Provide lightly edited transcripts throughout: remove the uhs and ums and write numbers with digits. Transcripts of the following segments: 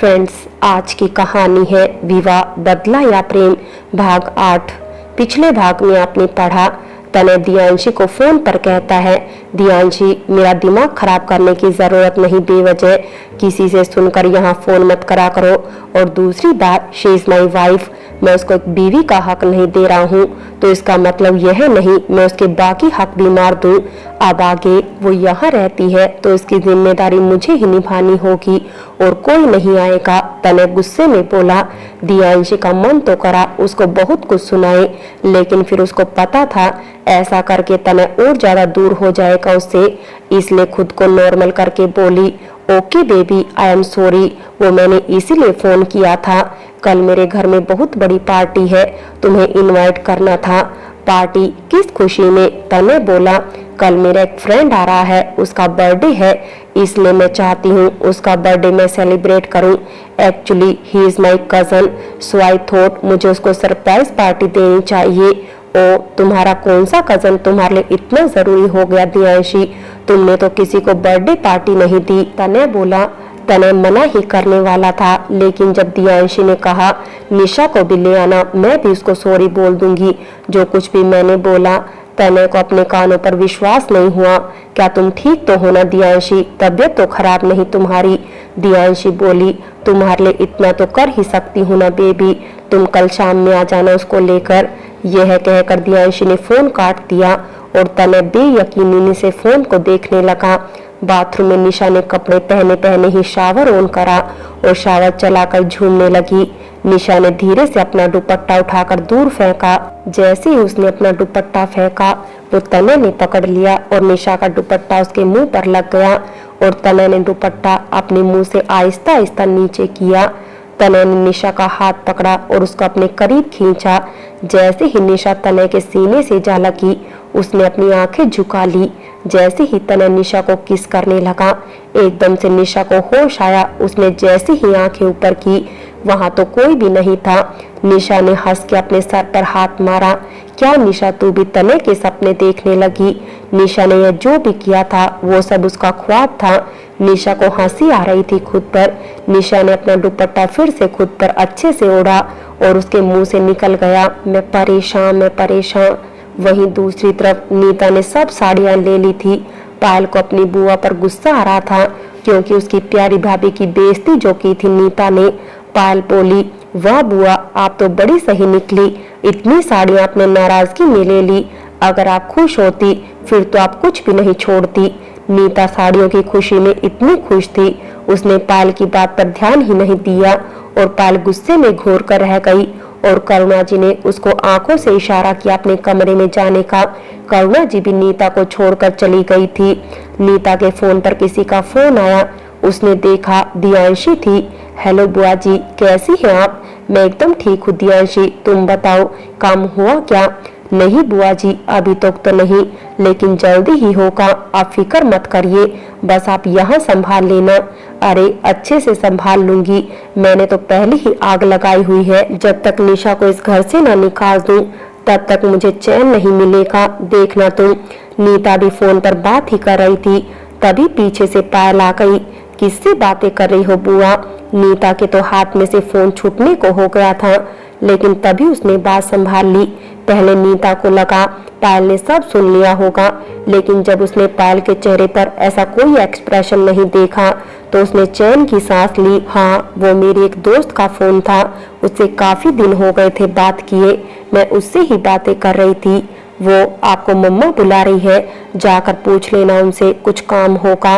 Friends, आज की कहानी है विवाह बदला या प्रेम भाग 8। पिछले भाग में आपने पढ़ा तनय दियांशी को फोन पर कहता है, दियांशी मेरा दिमाग खराब करने की जरूरत नहीं, बेवजह किसी से सुनकर यहाँ फोन मत करा करो। और दूसरी बात, शी इज माई वाइफ, मैं उसको एक बीवी का हक नहीं दे रहा हूँ तो इसका मतलब यह नहीं मैं उसके बाकी हक भी मार दूँ। अब आगे वो यहाँ रहती है तो इसकी जिम्मेदारी मुझे ही निभानी होगी और कोई नहीं आएगा। तनय गुस्से में बोला। दियांशी का मन तो करा उसको बहुत कुछ सुनाए, लेकिन फिर उसको पता था ऐसा करके तनय और ज्यादा दूर हो जाएगा उससे, इसलिए खुद को नॉर्मल करके बोली, okay baby, I am sorry, वो मैंने इसीलिए फोन किया था। कल मेरे घर में बहुत बड़ी पार्टी है, तुम्हें इनवाइट करना था। पार्टी? किस खुशी में? तनय बोला, कल मेरा एक फ्रेंड आ रहा है, उसका बर्थडे है, इसलिए मैं चाहती हूँ उसका बर्थडे मैं सेलिब्रेट करूँ। Actually he is my cousin, so I thought मुझे उसको सरप्राइज पार्टी देनी चाहिए। ओ, तुम्हारा कौन सा कजन तुम्हारे लिए इतना जरूरी हो गया दियांशी? तुमने तो किसी को बर्थडे पार्टी नहीं दी। तनय बोला। तनय मना ही करने वाला था, लेकिन जब दियांशी ने कहा निशा को भी ले आना, मैं भी उसको सॉरी बोल दूंगी जो कुछ भी मैंने बोला। तनय को अपने कानों पर विश्वास नहीं हुआ। क्या तुम ठीक तो हो ना दियांशी? तबीयत तो खराब नहीं तुम्हारी? दियांशी बोली, तुम्हारे लिए इतना तो कर ही सकती हूँ ना बेबी, तुम कल शाम में आ जाना उसको लेकर। यह कहकर दियांशी ने फोन काट दिया और तनय बेयकीनी से फोन को देखने लगा। बाथरूम में निशा ने कपड़े पहने पहने ही शावर ऑन करा और शावर चलाकर झूमने लगी। निशा ने धीरे से अपना दुपट्टा उठाकर दूर फेंका। जैसे ही उसने अपना दुपट्टा फेंका वो तनय ने पकड़ लिया और निशा का दुपट्टा उसके मुंह पर लग गया और तनय ने दुपट्टा अपने मुंह से आहिस्ता आहिस्ता नीचे किया। तनय ने निशा का हाथ पकड़ा और उसको अपने करीब खींचा। जैसे ही निशा तनय के सीने से जा लगी, उसने अपनी आंखें झुका ली। जैसे ही तनय निशा को किस करने लगा, एकदम से निशा को होश आया। उसने जैसे ही आंखें ऊपर की, वहां तो कोई भी नहीं था। निशा ने हंस के अपने सर पर हाथ मारा। क्या निशा, तू भी तनय के सपने देखने लगी? निशा ने यह जो भी किया था वो सब उसका ख्वाब था। निशा को हंसी आ रही थी खुद पर। निशा ने अपना दुपट्टा फिर से खुद पर अच्छे से ओढ़ा और उसके मुंह से निकल गया, मैं परेशान, मैं परेशान। वहीं दूसरी तरफ नीता ने सब साड़ियां ले ली थी। पायल को अपनी बुआ पर गुस्सा आ रहा था क्योंकि उसकी प्यारी भाभी की बेइज्जती जो की थी नीता ने। पायल बोली, वाह बुआ, आप तो बड़ी सही निकली, इतनी साड़ियां आपने नाराजगी में ले ली। अगर आप खुश होती फिर तो आप कुछ भी नहीं छोड़ती। नीता साड़ियों की खुशी में इतनी खुश थी, उसने पायल की बात पर ध्यान ही नहीं दिया और पायल गुस्से में घोर कर रह गई और करुणा जी ने उसको आंखों से इशारा किया अपने कमरे में जाने का। करुणा जी भी नीता को छोड़कर चली गई थी। नीता के फोन पर किसी का फोन आया। उसने देखा दियांशी थी। हेलो बुआ जी, कैसी हैं आप? मैं एकदम ठीक हूँ दियांशी, तुम बताओ काम हुआ क्या? नहीं बुआ जी, अभी तक तो नहीं, लेकिन जल्दी ही होगा, आप फिक्र मत करिए, बस आप यहाँ संभाल लेना। अरे अच्छे से संभाल लूंगी, मैंने तो पहले ही आग लगाई हुई है। जब तक निशा को इस घर से ना निकाल दूं तब तक मुझे चैन नहीं मिलेगा, देखना तुम। नीता भी फोन पर बात ही कर रही थी, तभी पीछे से पायल आ गई। किससे बातें कर रही हो बुआ? नीता के तो हाथ में से फोन छूटने को हो गया था, लेकिन तभी उसने बात संभाल ली। पहले नीता को लगा पायल ने सब सुन लिया होगा, लेकिन जब उसने पायल के चेहरे पर ऐसा कोई एक्सप्रेशन नहीं देखा तो उसने चैन की सांस ली। हाँ, वो मेरी एक दोस्त का फोन था, उससे काफी दिन हो गए थे बात किए, मैं उससे ही बातें कर रही थी। वो आपको मम्मा बुला रही है, जाकर पूछ लेना उनसे, कुछ काम होगा।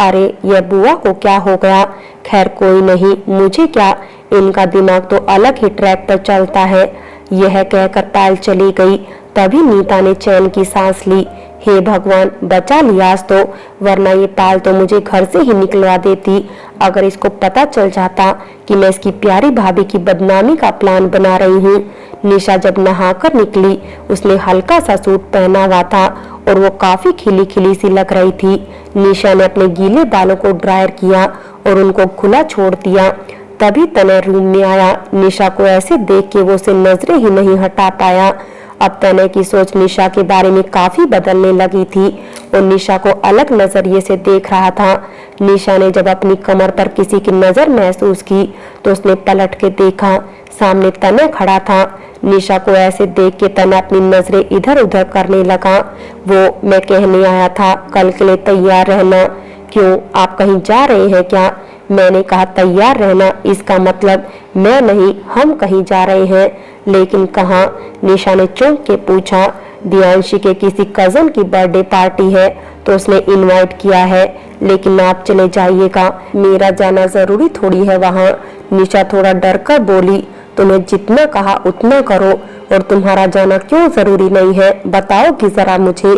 अरे यह बुआ को क्या हो गया? खैर कोई नहीं, मुझे क्या, इनका दिमाग तो अलग ही ट्रैक पर चलता है। यह कहकर पायल चली गई। तभी नीता ने चैन की सांस ली। हे भगवान, बचा लिया आज तो, वरना ये पायल तो मुझे घर से ही निकलवा देती। अगर इसको पता चल जाता कि मैं इसकी प्यारी भाभी की बदनामी का प्लान बना रही हूँ। निशा जब नहाकर निकली, उसने हल्का सा सूट पहना हुआ था और वो काफी खिली खिली सी लग रही थी। निशा ने अपने गीले बालों को ड्रायर किया और उनको खुला छोड़ दिया। तभी तनय रूम में आया। निशा को ऐसे देख के वो उसे नजरें ही नहीं हटा पाया। अब तनय की सोच निशा के बारे में काफी बदलने लगी थी। वो निशा को अलग नजरिए से देख रहा था। निशा ने जब अपनी कमर पर किसी की नजर महसूस की तो उसने पलट के देखा, सामने तनय खड़ा था। निशा को ऐसे देख के तनय अपनी नजरें इधर उधर करने लगा। वो मैं कहने आया था, कल के लिए तैयार रहना। क्यों, आप कहीं जा रहे हैं क्या? मैंने कहा तैयार रहना, इसका मतलब मैं नहीं हम कहीं जा रहे हैं। लेकिन कहाँ? निशा ने चौंक के पूछा। दियांशी के किसी कजन की बर्थडे पार्टी है तो उसने इनवाइट किया है, लेकिन आप चले जाइएगा, मेरा जाना जरूरी थोड़ी है वहाँ। निशा थोड़ा डर कर बोली, तुम्हें जितना कहा उतना करो, और तुम्हारा जाना क्यों जरूरी नहीं है, बताओगी जरा मुझे?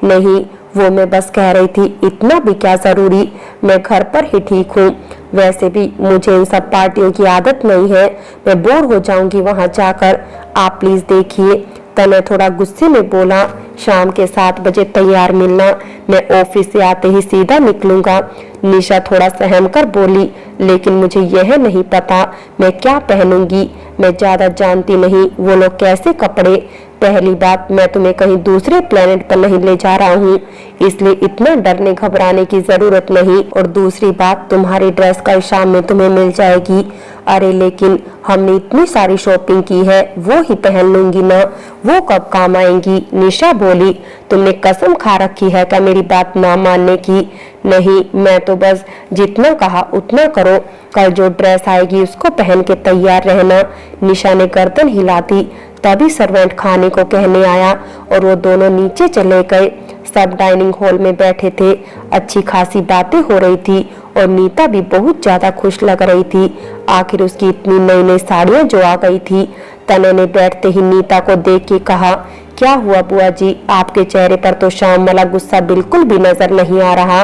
नहीं, वो मैं बस कह रही थी, इतना भी क्या जरूरी, मैं घर पर ही ठीक हूँ। वैसे भी मुझे इन सब पार्टियों की आदत नहीं है, मैं बोर हो जाऊंगी वहां जाकर। आप प्लीज देखिए। तनय थोड़ा गुस्से में बोला, शाम के 7 बजे तैयार मिलना, मैं ऑफिस से आते ही सीधा निकलूंगा। निशा थोड़ा सहम कर बोली, लेकिन मुझे यह नहीं पता मैं क्या पहनूंगी, मैं ज्यादा जानती नहीं वो लोग कैसे कपड़े। पहली बात, मैं तुम्हें कहीं दूसरे प्लेनेट पर नहीं ले जा रहा हूँ, इसलिए इतना डरने घबराने की जरूरत नहीं। और दूसरी बात, तुम्हारी ड्रेस कल शाम में तुम्हें मिल जाएगी। अरे लेकिन हमने इतनी सारी शॉपिंग की है, वो ही पहन लूंगी ना, वो कब काम आएंगी? निशा बोली, तुमने कसम खा रखी है क्या मेरी बात ना मानने की? नहीं, मैं तो बस जितना कहा उतना करो, कल जो ड्रेस आएगी उसको पहन के तैयार रहना। निशा ने गर्दन हिला दी। तभी सर्वेंट खाने को कहने आया और वो दोनों नीचे चले गए। सब डाइनिंग हॉल में बैठे थे। अच्छी खासी बातें हो रही थी और नीता भी बहुत ज्यादा खुश लग रही थी। आखिर उसकी इतनी नई नई साड़ियां जो आ गई थी। तनय ने बैठते ही नीता को देख के कहा, क्या हुआ बुआ जी, आपके चेहरे पर तो शाम वाला गुस्सा बिल्कुल भी नजर नहीं आ रहा।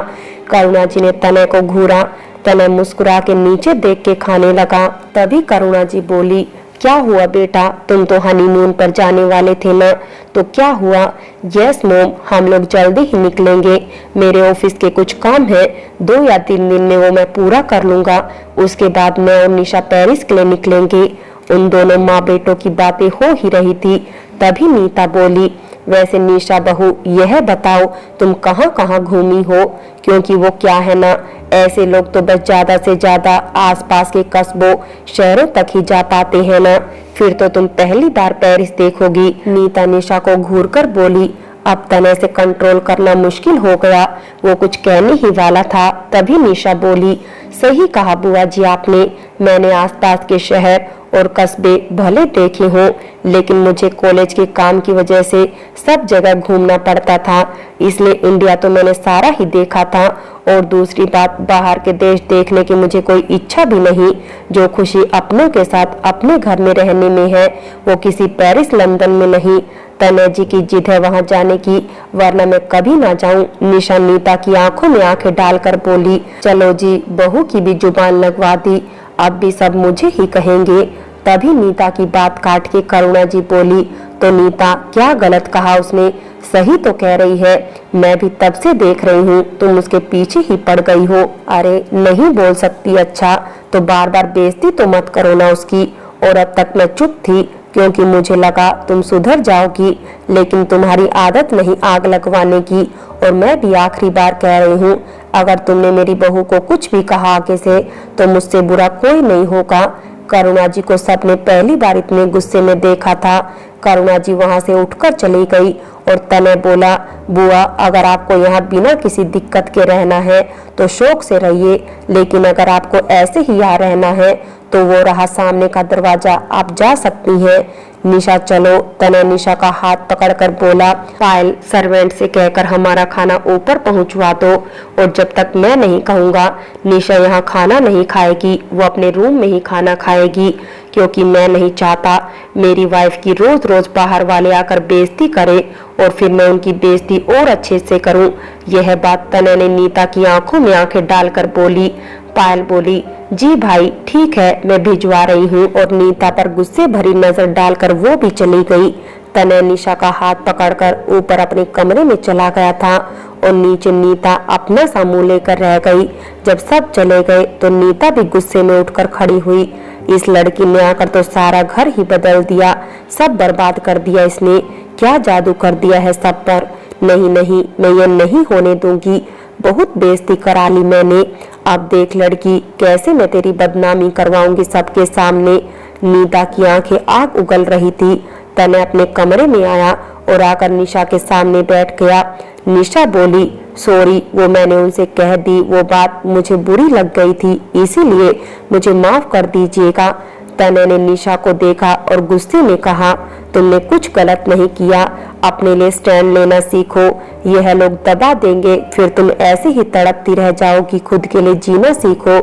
करुणा जी ने तनय को घूरा। तनय मुस्कुरा के नीचे देख के खाने लगा। तभी करुणा जी बोली, क्या हुआ बेटा, तुम तो हनीमून पर जाने वाले थे ना, तो क्या हुआ? यस मोम, हम लोग जल्दी ही निकलेंगे, मेरे ऑफिस के कुछ काम है, 2 या 3 दिन में वो मैं पूरा कर लूंगा। उसके बाद मैं और निशा पेरिस के लिए निकलेंगे। उन दोनों माँ बेटों की बातें हो ही रही थी। तभी नीता बोली, वैसे निशा बहू, यह बताओ तुम कहाँ कहाँ घूमी हो? क्योंकि वो क्या है ना, ऐसे लोग तो बस ज्यादा से ज्यादा आसपास के कस्बों शहरों तक ही जा पाते हैं ना, फिर तो तुम पहली बार पेरिस देखोगी। नीता निशा को घूर कर बोली। अब तनय से कंट्रोल करना मुश्किल हो गया, वो कुछ कहने ही वाला था। तभी निशा बोली, सही कहा बुआ जी आपने, मैंने आसपास के शहर और कस्बे भले देखे हों, लेकिन मुझे कॉलेज के काम की वजह से सब जगह घूमना पड़ता था, इसलिए इंडिया तो मैंने सारा ही देखा था। और दूसरी बात, बाहर के देश देखने की मुझे कोई इच्छा भी नहीं। जो खुशी अपनों के साथ अपने घर में रहने में है, वो किसी पेरिस लंदन में नहीं। तनय जी की जिद है वहां जाने की, वरना मैं कभी ना जाऊं। निशा नीता की आंखों में आंखें डालकर बोली, चलो जी, बहू की भी जुबान लगवा दी, अब भी सब मुझे ही कहेंगे। तभी नीता की बात काट के करुणा जी बोली, तो नीता, क्या गलत कहा उसने? सही तो कह रही है, मैं भी तब से देख रही हूँ, तुम उसके पीछे ही पड़ गई हो। अरे नहीं बोल सकती, अच्छा तो बार बार बेइज्जती तो मत करो ना उसकी। और अब तक मैं चुप थी क्योंकि मुझे लगा तुम सुधर जाओगी, लेकिन तुम्हारी आदत नहीं आग लगवाने की। और मैं भी आखिरी बार कह रही हूँ, अगर तुमने मेरी बहू को कुछ भी कहा आगे से तो मुझसे बुरा कोई नहीं होगा। करुणा जी को सबने पहली बार इतने गुस्से में देखा था। करुणा जी वहां से उठकर चली गई और तनय बोला, बुआ, अगर आपको यहाँ बिना किसी दिक्कत के रहना है तो शौक से रहिए, लेकिन अगर आपको ऐसे ही यहाँ रहना है तो वो रहा सामने का दरवाजा, आप जा सकती हैं। निशा चलो। तनय निशा का हाथ पकड़कर बोला, पायल, सर्वेंट से कहकर हमारा खाना ऊपर पहुंचवा दो, और जब तक मैं नहीं कहूँगा निशा यहाँ खाना नहीं खाएगी, वो अपने रूम में ही खाना खाएगी, क्योंकि मैं नहीं चाहता मेरी वाइफ की रोज रोज बाहर वाले आकर बेइज्जती करे और फिर मैं उनकी बेइज्जती और अच्छे से करूं। यह बात तनय ने नीता की आंखों में आंखें डालकर बोली। पायल बोली, जी भाई ठीक है, मैं भिजवा रही हूँ, और नीता पर गुस्से भरी नजर डालकर वो भी चली गई। तनय निशा का हाथ पकड़कर ऊपर अपने कमरे में चला गया था और नीचे नीता अपना सा मुंह लेकर रह गई। जब सब चले गए तो नीता भी गुस्से में उठकर खड़ी हुई। इस लड़की ने आकर तो सारा घर ही बदल दिया, सब बर्बाद कर दिया इसने। क्या जादू कर दिया है सब पर। नहीं नहीं, मैं ये नहीं होने दूंगी। बहुत बेइज्जती करा ली मैंने। अब देख लड़की, कैसे मैं तेरी बदनामी करवाऊंगी सबके सामने। नीता की आंखें आग उगल रही थी। तने अपने कमरे में आया और आकर निशा के सामने बैठ गया। निशा बोली, सॉरी, वो मैंने उनसे कह दी, वो बात मुझे बुरी लग गई थी, इसीलिए मुझे माफ कर दीजिएगा। तने ने निशा को देखा और गुस्से में कहा, तुमने कुछ गलत नहीं किया, अपने लिए स्टैंड लेना सीखो। यह लोग दबा देंगे, फिर तुम ऐसे ही तड़पती रह जाओगी। खुद के लिए जीना सीखो।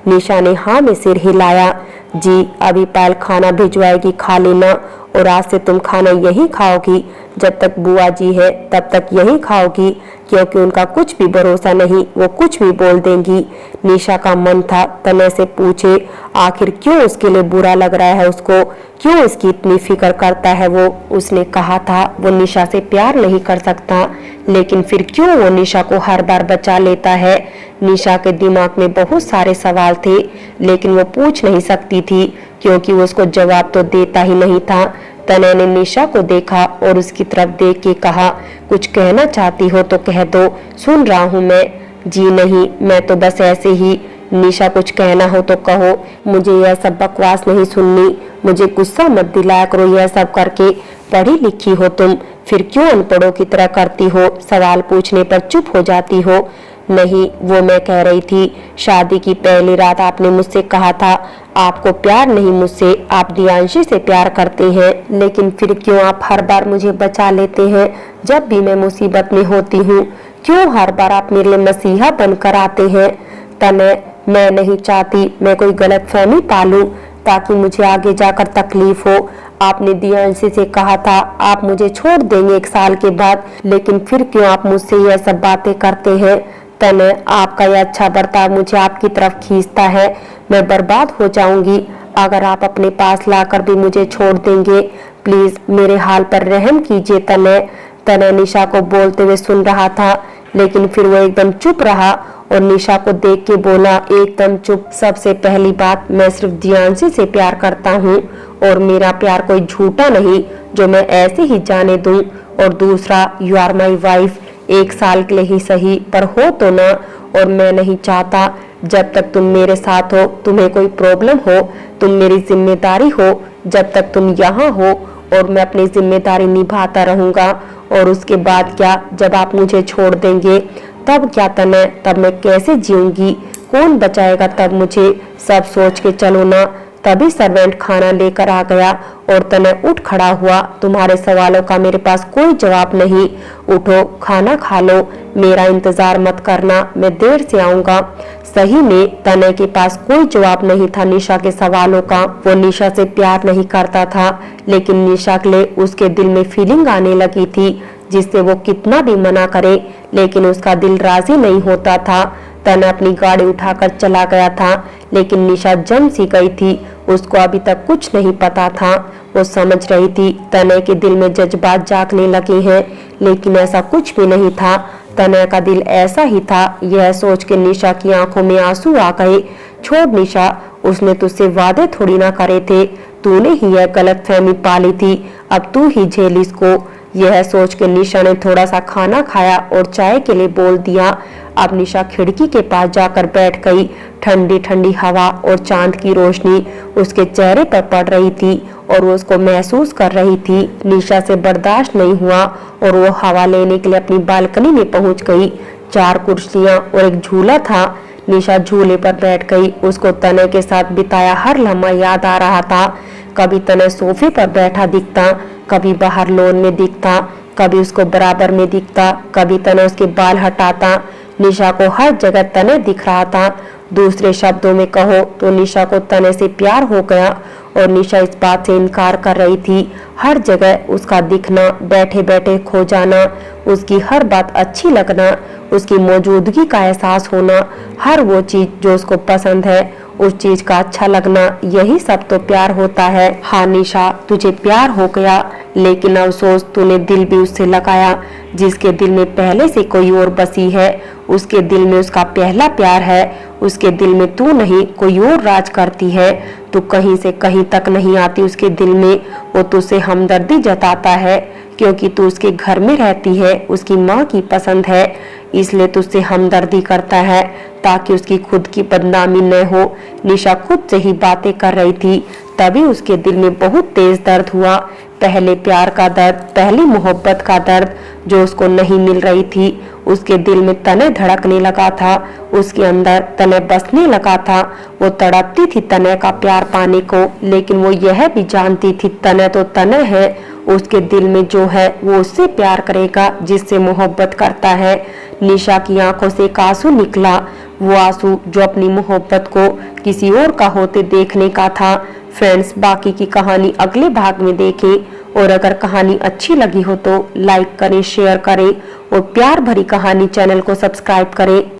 निशा ने हाँ में सिर हिलाया। जी, अभी पायल खाना भिजवाएगी, खा लेना। और आज से तुम खाना यही खाओगी, जब तक बुआ जी है तब तक यही खाओगी, क्योंकि उनका कुछ भी भरोसा नहीं, वो कुछ भी बोल देंगी। निशा का मन था तने से पूछे, आखिर क्यों उसके लिए बुरा लग रहा है उसको, क्यों इसकी इतनी फिक्र करता है वो। उसने कहा था वो निशा से प्यार नहीं कर सकता, लेकिन फिर क्यों वो निशा को हर बार बचा लेता है। निशा के दिमाग में बहुत सारे सवाल थे, लेकिन वो पूछ नहीं सकती थी, क्योंकि वो उसको जवाब तो देता ही नहीं था। तने ने निशा को देखा और उसकी तरफ देख के कहा, कुछ कहना चाहती हो तो कह दो, सुन रहा हूँ मैं। जी नहीं, मैं तो बस ऐसे ही। निशा, कुछ कहना हो तो कहो, मुझे यह सब बकवास नहीं सुननी। मुझे गुस्सा मत दिलाया करो यह सब करके। पढ़ी लिखी हो तुम, फिर क्यों अनपढ़ों की तरह करती हो, सवाल पूछने पर चुप हो जाती हो। नहीं, वो मैं कह रही थी, शादी की पहली रात आपने मुझसे कहा था आपको प्यार नहीं मुझसे, आप दियांशी से प्यार करते हैं, लेकिन फिर क्यों आप हर बार मुझे बचा लेते हैं जब भी मैं मुसीबत में होती हूँ। क्यों हर बार आप मेरे लिए मसीहा बनकर आते हैं। तने, मैं नहीं चाहती मैं कोई गलतफहमी पालूं ताकि मुझे आगे जाकर तकलीफ हो। आपने दियांशी से कहा था आप मुझे छोड़ देंगे 1 साल के बाद, लेकिन फिर क्यों आप मुझसे यह सब बातें करते हैं। तने, आपका यह अच्छा बर्ताव मुझे आपकी तरफ खींचता है। मैं बर्बाद हो जाऊंगी अगर आप अपने पास लाकर भी मुझे छोड़ देंगे। प्लीज मेरे हाल पर रहम कीजिए। तने निशा को बोलते हुए सुन रहा था, लेकिन फिर वो एकदम चुप रहा और निशा को देख के बोला, एकदम चुप। सबसे पहली बात, मैं सिर्फ दियांशी से प्यार करता हूँ और मेरा प्यार कोई झूठा नहीं जो मैं ऐसे ही जाने दूं। और दूसरा, यू आर माई वाइफ, 1 साल के लिए ही सही पर हो तो ना। और मैं नहीं चाहता जब तक तुम मेरे साथ हो तुम्हें कोई प्रॉब्लम हो, तुम मेरी जिम्मेदारी हो। जब तक तुम यहाँ हो और मैं अपनी जिम्मेदारी निभाता रहूंगा। और उसके बाद क्या, जब आप मुझे छोड़ देंगे तब क्या तने, तब मैं कैसे जीऊंगी, कौन बचाएगा तब मुझे। सब सोच के चलो ना। तभी सर्वेंट खाना लेकर आ गया और तने उठ खड़ा हुआ, तुम्हारे सवालों का मेरे पास कोई जवाब नहीं, उठो खाना खा लो, मेरा इंतजार मत करना, मैं देर से आऊंगा। सही में तने के पास कोई जवाब नहीं था निशा के सवालों का। वो निशा से प्यार नहीं करता था, लेकिन निशा के लिए उसके दिल में फीलिंग आने लगी थी जिससे वो कितना भी मना करे, लेकिन उसका दिल राजी नहीं होता था। तने अपनी गाड़ी उठाकर चला गया था, लेकिन निशा जम सी गई थी। उसको अभी तक कुछ नहीं पता था। वो समझ रही थी तने के दिल में जज्बात जागने लगे हैं, लेकिन ऐसा कुछ भी नहीं था। तने का दिल ऐसा ही था। यह सोच के निशा की आंखों में आंसू आ गए। छोड़ निशा, उसने तुझसे वादे थोड़ी ना करे थे, तूने ही यह गलतफहमी पाली थी, अब तू ही झेल इसको। यह सोच के निशा ने थोड़ा सा खाना खाया और चाय के लिए बोल दिया। अब निशा खिड़की के पास जाकर बैठ गई। ठंडी ठंडी हवा और चांद की रोशनी उसके चेहरे पर पड़ रही थी और वो उसको महसूस कर रही थी। निशा से बर्दाश्त नहीं हुआ और वो हवा लेने के लिए अपनी बालकनी में पहुंच गई। 4 कुर्सियां और एक झूला था। निशा झूले पर बैठ गई। उसको तने के साथ बिताया हर लम्हा याद आ रहा था। कभी तने सोफे पर बैठा दिखता, कभी बाहर लॉन में दिखता, कभी उसको बराबर में दिखता, कभी तने उसके बाल हटाता। निशा को हर जगह तने दिख रहा था। दूसरे शब्दों में कहो तो निशा को तने से प्यार हो गया और निशा इस बात से इनकार कर रही थी। हर जगह उसका दिखना, बैठे बैठे खो जाना, उसकी हर बात अच्छी लगना, उसकी मौजूदगी का एहसास होना, हर वो चीज जो उसको पसंद है उस चीज का अच्छा लगना, यही सब तो प्यार होता है। हाँ निशा, तुझे प्यार हो गया, लेकिन अफसोस तूने दिल भी उससे लगाया जिसके दिल में पहले से कोई और बसी है। उसके दिल में उसका पहला प्यार है, उसके दिल में तू नहीं कोई और राज करती है। तू कहीं से कहीं तक नहीं आती उसके दिल में। वो तुझसे हमदर्दी जताता है क्योंकि तू उसके घर में रहती है, उसकी माँ की पसंद है, इसलिए तुझसे हमदर्दी करता है ताकि उसकी खुद की बदनामी न हो। निशा खुद से ही बातें कर रही थी, तभी उसके दिल में बहुत तेज दर्द हुआ। पहले प्यार का दर्द, पहली मोहब्बत का दर्द जो उसको नहीं मिल रही थी। उसके दिल में तने धड़कने लगा था, उसके अंदर तने बसने लगा था। वो तड़पती थी तने का प्यार पाने को, लेकिन वो यह भी जानती थी तने तो तने है, उसके दिल में जो है वो उससे प्यार करेगा जिससे मोहब्बत करता है। निशा की आंखों से एक आंसू निकला, वो आंसू जो अपनी मोहब्बत को किसी और का होते देखने का था। फ्रेंड्स, बाकी की कहानी अगले भाग में देखें और अगर कहानी अच्छी लगी हो तो लाइक करें, शेयर करें और प्यार भरी कहानी चैनल को सब्सक्राइब करें।